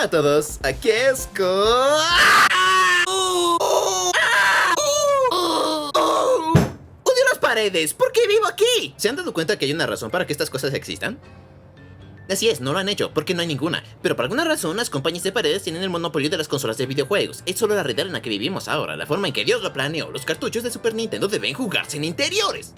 Hola a todos, aquí es ¡Odio las paredes! ¿Por qué vivo aquí? ¿Se han dado cuenta que hay una razón para que estas cosas existan? Así es, no lo han hecho, porque no hay ninguna. Pero por alguna razón, las compañías de paredes tienen el monopolio de las consolas de videojuegos. Es solo la realidad en la que vivimos ahora, la forma en que Dios lo planeó. Los cartuchos de Super Nintendo deben jugarse en interiores.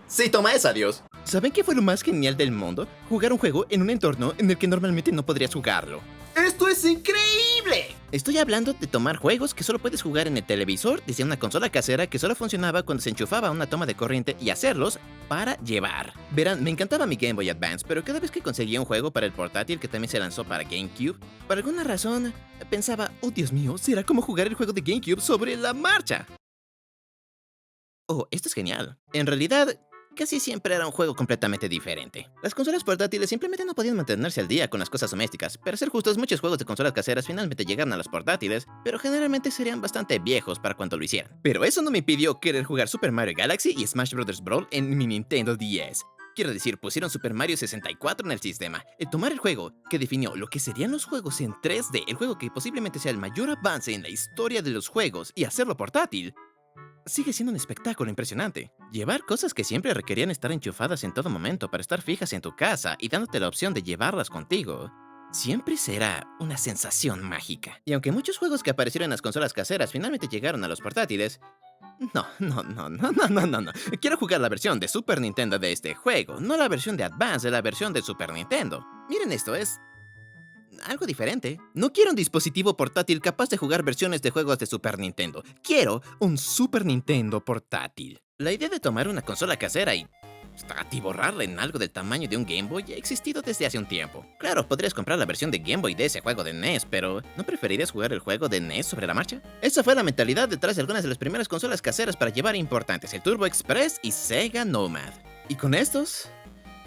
Sí, toma esa, Dios. ¿Saben qué fue lo más genial del mundo? Jugar un juego en un entorno en el que normalmente no podrías jugarlo. ¡Esto es increíble! Estoy hablando de tomar juegos que solo puedes jugar en el televisor desde una consola casera que solo funcionaba cuando se enchufaba una toma de corriente y hacerlos para llevar. Verán, me encantaba mi Game Boy Advance, pero cada vez que conseguía un juego para el portátil que también se lanzó para GameCube, por alguna razón pensaba, oh Dios mío, será como jugar el juego de GameCube sobre la marcha. Oh, esto es genial. En realidad, casi siempre era un juego completamente diferente. Las consolas portátiles simplemente no podían mantenerse al día con las cosas domésticas. Para ser justos, muchos juegos de consolas caseras finalmente llegaron a las portátiles, pero generalmente serían bastante viejos para cuando lo hicieran. Pero eso no me impidió querer jugar Super Mario Galaxy y Smash Bros. Brawl en mi Nintendo DS. Quiero decir, pusieron Super Mario 64 en el sistema. El tomar el juego que definió lo que serían los juegos en 3D, el juego que posiblemente sea el mayor avance en la historia de los juegos, y hacerlo portátil, sigue siendo un espectáculo impresionante. Llevar cosas que siempre requerían estar enchufadas en todo momento para estar fijas en tu casa y dándote la opción de llevarlas contigo, siempre será una sensación mágica. Y aunque muchos juegos que aparecieron en las consolas caseras finalmente llegaron a los portátiles, no. Quiero jugar la versión de Super Nintendo de este juego, no la versión de Advance, la versión de Super Nintendo. Miren esto, es algo diferente. No quiero un dispositivo portátil capaz de jugar versiones de juegos de Super Nintendo. Quiero un Super Nintendo portátil. La idea de tomar una consola casera y atiborrarla en algo del tamaño de un Game Boy ha existido desde hace un tiempo. Claro, podrías comprar la versión de Game Boy de ese juego de NES, pero ¿no preferirías jugar el juego de NES sobre la marcha? Esa fue la mentalidad detrás de algunas de las primeras consolas caseras para llevar importantes, el Turbo Express y Sega Nomad. Y con estos,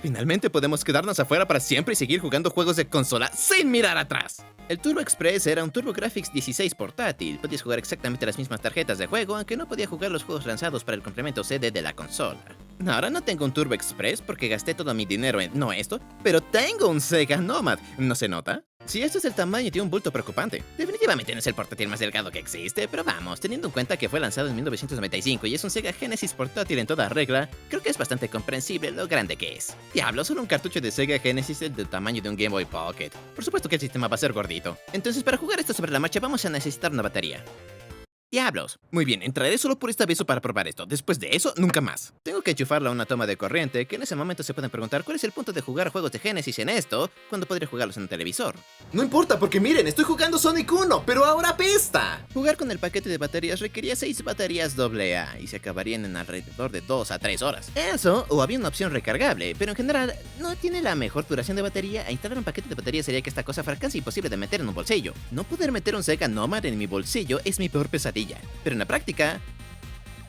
finalmente podemos quedarnos afuera para siempre y seguir jugando juegos de consola sin mirar atrás. El Turbo Express era un TurboGrafx 16 portátil. Podías jugar exactamente las mismas tarjetas de juego, aunque no podía jugar los juegos lanzados para el complemento CD de la consola. Ahora no tengo un Turbo Express porque gasté todo mi dinero en, no esto, pero tengo un Sega Nomad. ¿No se nota? Si esto es el tamaño de un bulto preocupante. Definitivamente no es el portátil más delgado que existe, pero vamos, teniendo en cuenta que fue lanzado en 1995 y es un Sega Genesis portátil en toda regla, creo que es bastante comprensible lo grande que es. Diablo, solo un cartucho de Sega Genesis es del tamaño de un Game Boy Pocket. Por supuesto que el sistema va a ser gordito. Entonces, para jugar esto sobre la marcha vamos a necesitar una batería. ¡Diablos! Muy bien, entraré solo por esta vez o para probar esto. Después de eso, nunca más. Tengo que enchufarla a una toma de corriente, que en ese momento se pueden preguntar cuál es el punto de jugar juegos de Genesis en esto, cuando podría jugarlos en un televisor. No importa, porque miren, estoy jugando Sonic 1, pero ahora apesta. Jugar con el paquete de baterías requería 6 baterías AA, y se acabarían en alrededor de 2 a 3 horas. Eso, o había una opción recargable, pero en general, no tiene la mejor duración de batería, e instalar un paquete de baterías sería que esta cosa fuera casi imposible de meter en un bolsillo. No poder meter un Sega Nomad en mi bolsillo es mi peor pesadilla. Pero en la práctica,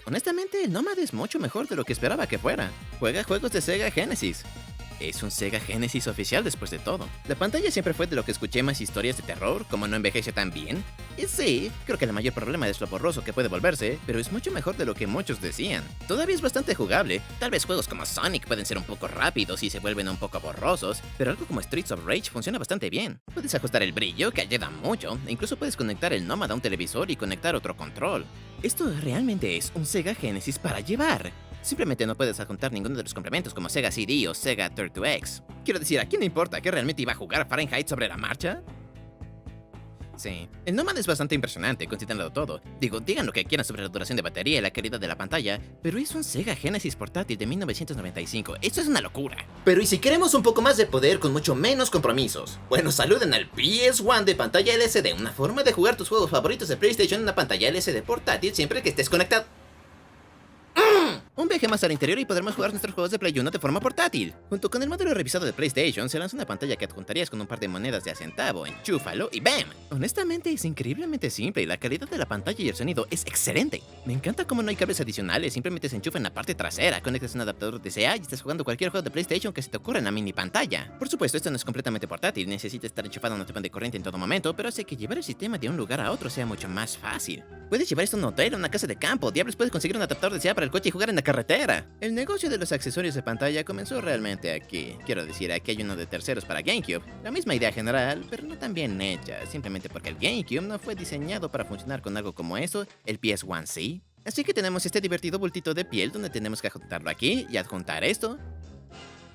honestamente, el Nomad es mucho mejor de lo que esperaba que fuera. Juega juegos de Sega Genesis. Es un Sega Genesis oficial después de todo. La pantalla siempre fue de lo que escuché más historias de terror, como no envejece tan bien. Y sí, creo que el mayor problema es lo borroso que puede volverse, pero es mucho mejor de lo que muchos decían. Todavía es bastante jugable. Tal vez juegos como Sonic pueden ser un poco rápidos y se vuelven un poco borrosos, pero algo como Streets of Rage funciona bastante bien. Puedes ajustar el brillo, que ayuda mucho, e incluso puedes conectar el Nomad a un televisor y conectar otro control. Esto realmente es un Sega Genesis para llevar. Simplemente no puedes adjuntar ninguno de los complementos como Sega CD o Sega 32X. Quiero decir, ¿a quién le importa que realmente iba a jugar Fahrenheit sobre la marcha? Sí, el Nomad es bastante impresionante, considerándolo todo. Digo, digan lo que quieran sobre la duración de batería y la calidad de la pantalla, pero es un Sega Genesis portátil de 1995. Esto es una locura. Pero ¿y si queremos un poco más de poder con mucho menos compromisos? Bueno, saluden al PS1 de pantalla LCD, una forma de jugar tus juegos favoritos de PlayStation en una pantalla LCD portátil siempre que estés conectado. Un viaje más al interior y podremos jugar nuestros juegos de Play 1 de forma portátil. Junto con el módulo revisado de PlayStation, se lanza una pantalla que adjuntarías con un par de monedas de a centavo, enchúfalo y ¡bam! Honestamente es increíblemente simple y la calidad de la pantalla y el sonido es excelente. Me encanta cómo no hay cables adicionales, simplemente se enchufa en la parte trasera, conectas un adaptador DCA y estás jugando cualquier juego de PlayStation que se te ocurra en la mini pantalla. Por supuesto, esto no es completamente portátil, necesita estar enchufado a una toma de corriente en todo momento, pero hace que llevar el sistema de un lugar a otro sea mucho más fácil. Puedes llevar esto a un hotel, a una casa de campo, diablos, puedes conseguir un adaptador DCA para el coche y jugar en la carretera. El negocio de los accesorios de pantalla comenzó realmente aquí. Quiero decir, aquí hay uno de terceros para GameCube. La misma idea general, pero no tan bien hecha, simplemente porque el GameCube no fue diseñado para funcionar con algo como eso, el PS1C. Así que tenemos este divertido bultito de piel donde tenemos que adjuntarlo aquí y adjuntar esto.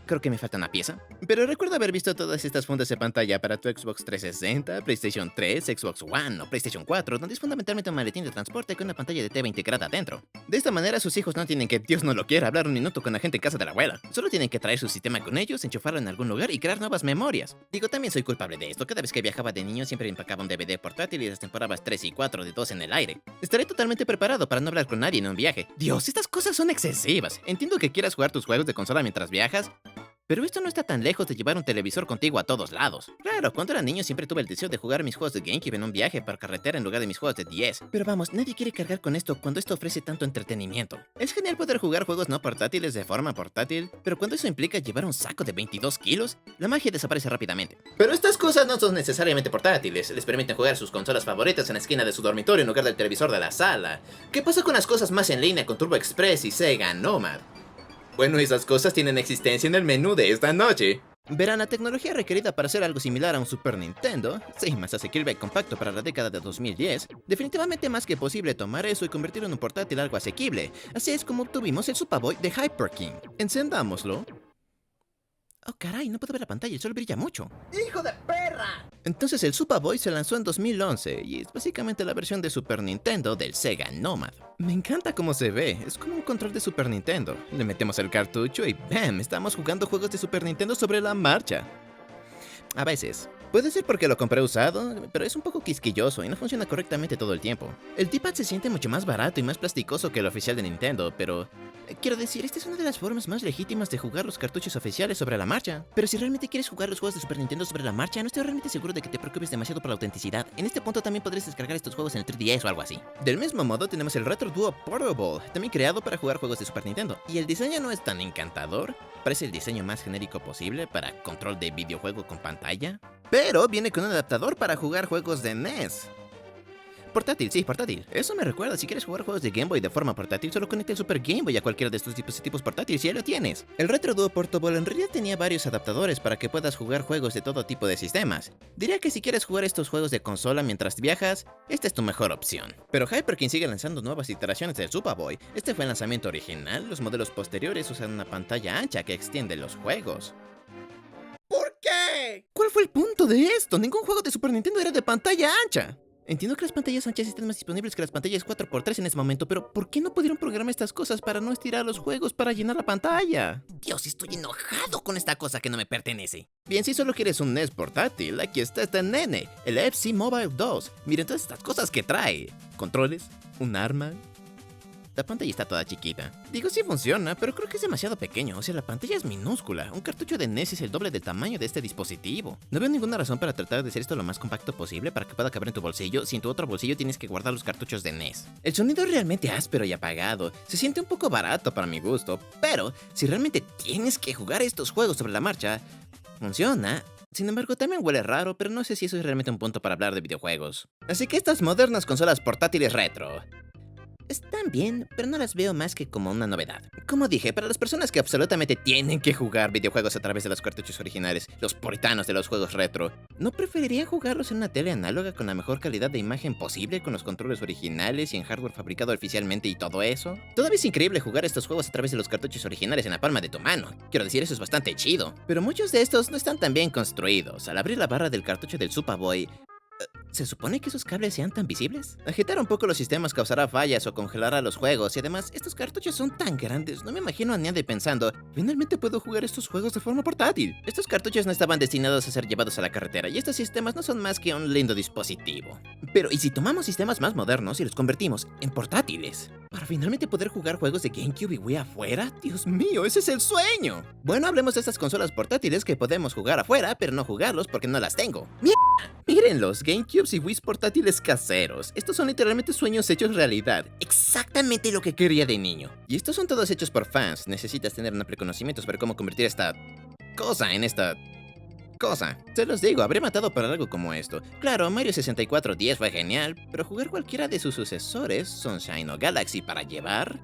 Creo que me falta una pieza. Pero recuerdo haber visto todas estas fundas de pantalla para tu Xbox 360, PlayStation 3, Xbox One o PlayStation 4, donde es fundamentalmente un maletín de transporte con una pantalla de TV integrada adentro. De esta manera sus hijos no tienen que, Dios no lo quiera, hablar un minuto con la gente en casa de la abuela. Solo tienen que traer su sistema con ellos, enchufarlo en algún lugar y crear nuevas memorias. Digo, también soy culpable de esto. Cada vez que viajaba de niño siempre empacaba un DVD portátil y las temporadas 3 y 4 de 2 en el aire. Estaré totalmente preparado para no hablar con nadie en un viaje. Dios, estas cosas son excesivas. Entiendo que quieras jugar tus juegos de consola mientras viajas, pero esto no está tan lejos de llevar un televisor contigo a todos lados. Claro, cuando era niño siempre tuve el deseo de jugar mis juegos de GameCube en un viaje por carretera en lugar de mis juegos de 10. Pero vamos, nadie quiere cargar con esto cuando esto ofrece tanto entretenimiento. Es genial poder jugar juegos no portátiles de forma portátil, pero cuando eso implica llevar un saco de 22 kilos, la magia desaparece rápidamente. Pero estas cosas no son necesariamente portátiles, les permiten jugar sus consolas favoritas en la esquina de su dormitorio en lugar del televisor de la sala. ¿Qué pasa con las cosas más en línea con Turbo Express y Sega Nomad? Bueno, esas cosas tienen existencia en el menú de esta noche. Verán, la tecnología requerida para hacer algo similar a un Super Nintendo, sí, más asequible y compacto para la década de 2010, definitivamente más que posible tomar eso y convertirlo en un portátil algo asequible. Así es como obtuvimos el Super Boy de Hyper King. Encendámoslo. Oh caray, no puedo ver la pantalla, el sol brilla mucho. ¡Hijo de perra! Entonces el Super Boy se lanzó en 2011 y es básicamente la versión de Super Nintendo del Sega Nomad. Me encanta cómo se ve, es como un control de Super Nintendo. Le metemos el cartucho y ¡bam! Estamos jugando juegos de Super Nintendo sobre la marcha. A veces. Puede ser porque lo compré usado, pero es un poco quisquilloso y no funciona correctamente todo el tiempo. El D-pad se siente mucho más barato y más plasticoso que el oficial de Nintendo, pero... quiero decir, esta es una de las formas más legítimas de jugar los cartuchos oficiales sobre la marcha. Pero si realmente quieres jugar los juegos de Super Nintendo sobre la marcha, no estoy realmente seguro de que te preocupes demasiado por la autenticidad. En este punto también podrías descargar estos juegos en el 3DS o algo así. Del mismo modo tenemos el Retro Duo Portable, también creado para jugar juegos de Super Nintendo. Y el diseño no es tan encantador, parece el diseño más genérico posible para control de videojuego con pantalla. Pero viene con un adaptador para jugar juegos de NES. Portátil, sí, portátil. Eso me recuerda, si quieres jugar juegos de Game Boy de forma portátil, solo conecta el Super Game Boy a cualquiera de estos dispositivos portátiles y ya lo tienes. El Retro Duo Portable en realidad tenía varios adaptadores para que puedas jugar juegos de todo tipo de sistemas. Diría que si quieres jugar estos juegos de consola mientras viajas, esta es tu mejor opción. Pero Hyperkin sigue lanzando nuevas iteraciones del Super Boy. Este fue el lanzamiento original, los modelos posteriores usan una pantalla ancha que extiende los juegos. ¿Por qué? ¿Cuál fue el punto de esto? Ningún juego de Super Nintendo era de pantalla ancha. Entiendo que las pantallas anchas están más disponibles que las pantallas 4x3 en ese momento, pero ¿por qué no pudieron programar estas cosas para no estirar los juegos para llenar la pantalla? Dios, estoy enojado con esta cosa que no me pertenece. Bien, si solo quieres un NES portátil, aquí está este nene, el FC Mobile 2. Miren todas estas cosas que trae. Controles, un arma... La pantalla está toda chiquita. Digo, sí funciona, pero creo que es demasiado pequeño. O sea, la pantalla es minúscula. Un cartucho de NES es el doble del tamaño de este dispositivo. No veo ninguna razón para tratar de hacer esto lo más compacto posible para que pueda caber en tu bolsillo, si en tu otro bolsillo tienes que guardar los cartuchos de NES. El sonido es realmente áspero y apagado. Se siente un poco barato para mi gusto, pero si realmente tienes que jugar estos juegos sobre la marcha, funciona. Sin embargo, también huele raro, pero no sé si eso es realmente un punto para hablar de videojuegos. Así que estas modernas consolas portátiles retro están bien, pero no las veo más que como una novedad. Como dije, para las personas que absolutamente tienen que jugar videojuegos a través de los cartuchos originales, los puritanos de los juegos retro, ¿no preferirían jugarlos en una tele análoga con la mejor calidad de imagen posible, con los controles originales y en hardware fabricado oficialmente y todo eso? Todavía es increíble jugar estos juegos a través de los cartuchos originales en la palma de tu mano. Quiero decir, eso es bastante chido. Pero muchos de estos no están tan bien construidos. Al abrir la barra del cartucho del Super Boy, ¿se supone que esos cables sean tan visibles? Agitar un poco los sistemas causará fallas o congelará los juegos, y además, estos cartuchos son tan grandes, no me imagino a nadie pensando, finalmente puedo jugar estos juegos de forma portátil. Estos cartuchos no estaban destinados a ser llevados a la carretera, y estos sistemas no son más que un lindo dispositivo. Pero, ¿y si tomamos sistemas más modernos y los convertimos en portátiles? ¿Para finalmente poder jugar juegos de GameCube y Wii afuera? ¡Dios mío, ese es el sueño! Bueno, hablemos de estas consolas portátiles que podemos jugar afuera, pero no jugarlos porque no las tengo. Mírenlos, GameCubes y Wii portátiles caseros. Estos son literalmente sueños hechos realidad. Exactamente lo que quería de niño. Y estos son todos hechos por fans. Necesitas tener un amplio conocimiento sobre cómo convertir esta cosa en esta cosa. Se los digo, habré matado por algo como esto. Claro, Mario 64 10 fue genial, pero jugar cualquiera de sus sucesores, Sunshine o Galaxy, para llevar...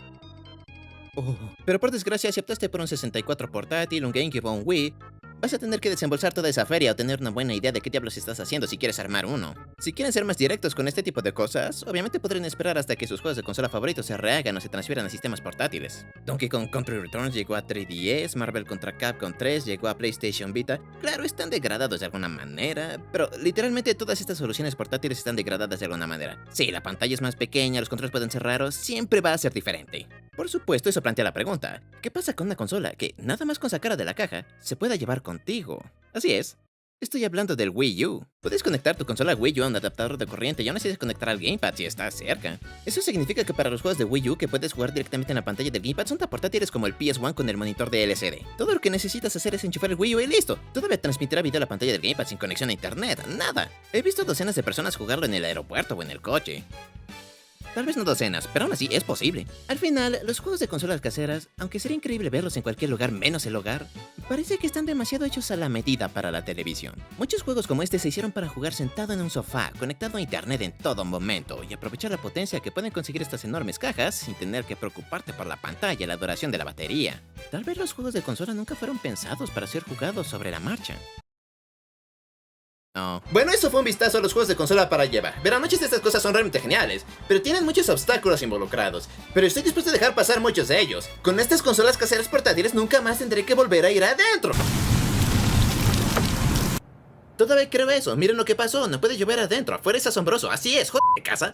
Pero por desgracia, si optaste por un 64 portátil, un GameCube o un Wii, vas a tener que desembolsar toda esa feria o tener una buena idea de qué diablos estás haciendo si quieres armar uno. Si quieren ser más directos con este tipo de cosas, obviamente podrían esperar hasta que sus juegos de consola favoritos se rehagan o se transfieran a sistemas portátiles. Donkey Kong Country Returns llegó a 3DS, Marvel contra Capcom 3 llegó a PlayStation Vita. Claro, están degradados de alguna manera, pero literalmente todas estas soluciones portátiles están degradadas de alguna manera. Sí, la pantalla es más pequeña, los controles pueden ser raros, siempre va a ser diferente. Por supuesto, eso plantea la pregunta, ¿qué pasa con una consola que, nada más con sacarla de la caja, se pueda llevar contigo? Así es, estoy hablando del Wii U. Puedes conectar tu consola Wii U a un adaptador de corriente y aún así desconectar al Gamepad si está cerca. Eso significa que para los juegos de Wii U que puedes jugar directamente en la pantalla del Gamepad son tan portátiles como el PS1 con el monitor de LCD. Todo lo que necesitas hacer es enchufar el Wii U y listo. Todavía transmitirá video a la pantalla del Gamepad sin conexión a internet, nada. He visto docenas de personas jugarlo en el aeropuerto o en el coche. Tal vez no docenas, pero aún así es posible. Al final, los juegos de consolas caseras, aunque sería increíble verlos en cualquier lugar menos el hogar, parece que están demasiado hechos a la medida para la televisión. Muchos juegos como este se hicieron para jugar sentado en un sofá, conectado a internet en todo momento, y aprovechar la potencia que pueden conseguir estas enormes cajas sin tener que preocuparte por la pantalla y la duración de la batería. Tal vez los juegos de consola nunca fueron pensados para ser jugados sobre la marcha. No. Bueno, eso fue un vistazo a los juegos de consola para llevar. Verán, muchas de estas cosas son realmente geniales, pero tienen muchos obstáculos involucrados. Pero estoy dispuesto a dejar pasar muchos de ellos. Con estas consolas caseras portátiles nunca más tendré que volver a ir adentro. Todavía creo eso, miren lo que pasó, no puede llover adentro, afuera es asombroso, así es, joder, casa.